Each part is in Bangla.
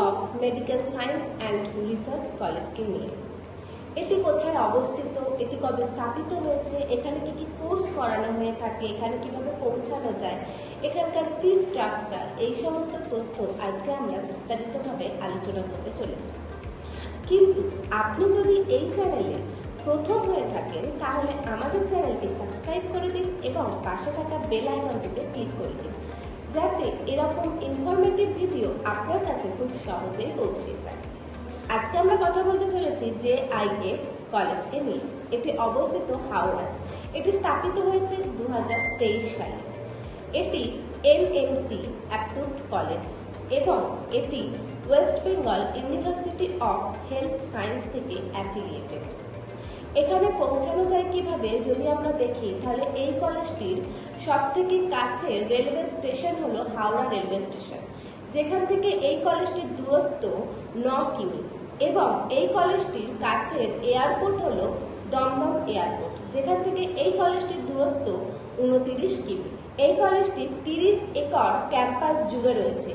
Of medical science and research কলেজকে নিয়ে। এটি কোথায় অবস্থিত, এটি কবে স্থাপিত হয়েছে, এখানে কি কি কোর্স করানো হয়ে থাকে, এখানে কিভাবে পৌঁছানো যায়, এখানকার ফি স্ট্রাকচার, এই সমস্ত তথ্য আজকে আমরা বিস্তারিতভাবে আলোচনা করতে চলেছি। কিন্তু আপনি যদি এই চ্যানেলে প্রথম হয়ে থাকেন তাহলে আমাদের চ্যানেলটি সাবস্ক্রাইব করে দিন এবং পাশে থাকা বেল আইকনটিতে ক্লিক করে দিন, যাতে এরকম ইনফরমেটিভ ভিডিও আপনার কাছে খুব সহজেই পৌঁছে যায়। আজকে আমরা কথা বলতে চলেছি JIS কলেজকে নিয়ে। এটি অবস্থিত হাওড়ায়। এটি স্থাপিত হয়েছে 2023 সালে। এটি NMC অ্যাপ্রুভড কলেজ এবং এটি West Bengal university of health science থেকে অ্যাফিলিয়েটেড। এখানে পৌঁছানো যায় কিভাবে যদি আমরা দেখি, তাহলে এই কলেজটির সবথেকে কাছের রেলওয়ে স্টেশন হলো হাওড়া রেলওয়ে স্টেশন, যেখান থেকে এই কলেজটির দূরত্ব 9 কিমি এবং এই কলেজটির কাছের এয়ারপোর্ট হলো দমদম এয়ারপোর্ট, যেখান থেকে এই কলেজটির দূরত্ব 29 কিমি। এই কলেজটি 30 একর ক্যাম্পাস জুড়ে রয়েছে,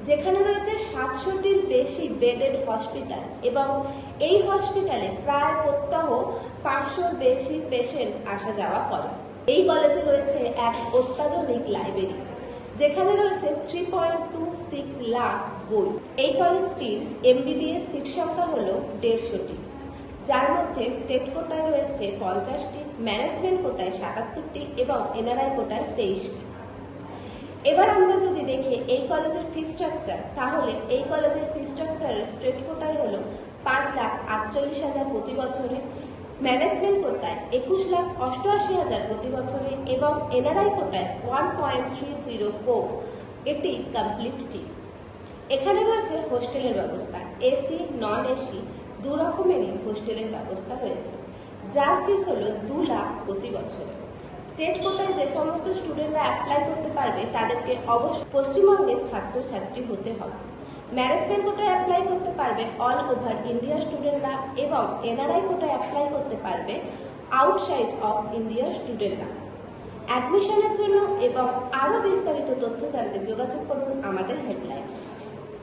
যেখানে রয়েছে 700টির বেশি বেডেড হসপিটাল এবং এই হসপিটালে প্রায় প্রত্যহ 500-র বেশি পেশেন্ট আসা যাওয়া করে। এই কলেজে রয়েছে এক অত্যাধুনিক লাইব্রেরি, যেখানে রয়েছে 3.26 লাখ বই। এই কলেজটির MBBS সিট সংখ্যা হল 150টি, যার মধ্যে স্টেট কোটায় রয়েছে 50টি, ম্যানেজমেন্ট কোটায় 77টি এবং NRI কোটায় 23টি। এবার আমরা যদি দেখি এই কলেজের ফি স্ট্রাকচার, তাহলে এই কলেজের ফি স্ট্রাকচারের স্টেট কোটায় হলো 5,48,000 প্রতি বছরে, ম্যানেজমেন্ট কোটায় 21,88,000 প্রতি বছরে এবং NRI কোটায় 1.30 এটি কমপ্লিট ফিস। এখানে রয়েছে হোস্টেলের ব্যবস্থা, এসি নন এসি দু রকমেরই হোস্টেলের ব্যবস্থা রয়েছে, যার ফিস হলো 2 লাখ প্রতি বছরে। স্টেট কোটায় যে সমস্ত স্টুডেন্টরা অ্যাপ্লাই করতে পারবে তাদেরকে অবশ্যই পশ্চিমবঙ্গের ছাত্রছাত্রী হতে হবে। ম্যানেজমেন্ট কোটায় অ্যাপ্লাই করতে পারবে অল ওভার ইন্ডিয়া স্টুডেন্টরা এবং NRI কোটায় অ্যাপ্লাই করতে পারবে আউটসাইড অফ ইন্ডিয়া স্টুডেন্টরা। অ্যাডমিশনের জন্য এবং আরও বিস্তারিত তথ্য জানতে যোগাযোগ করুন আমাদের হেল্পলাইন।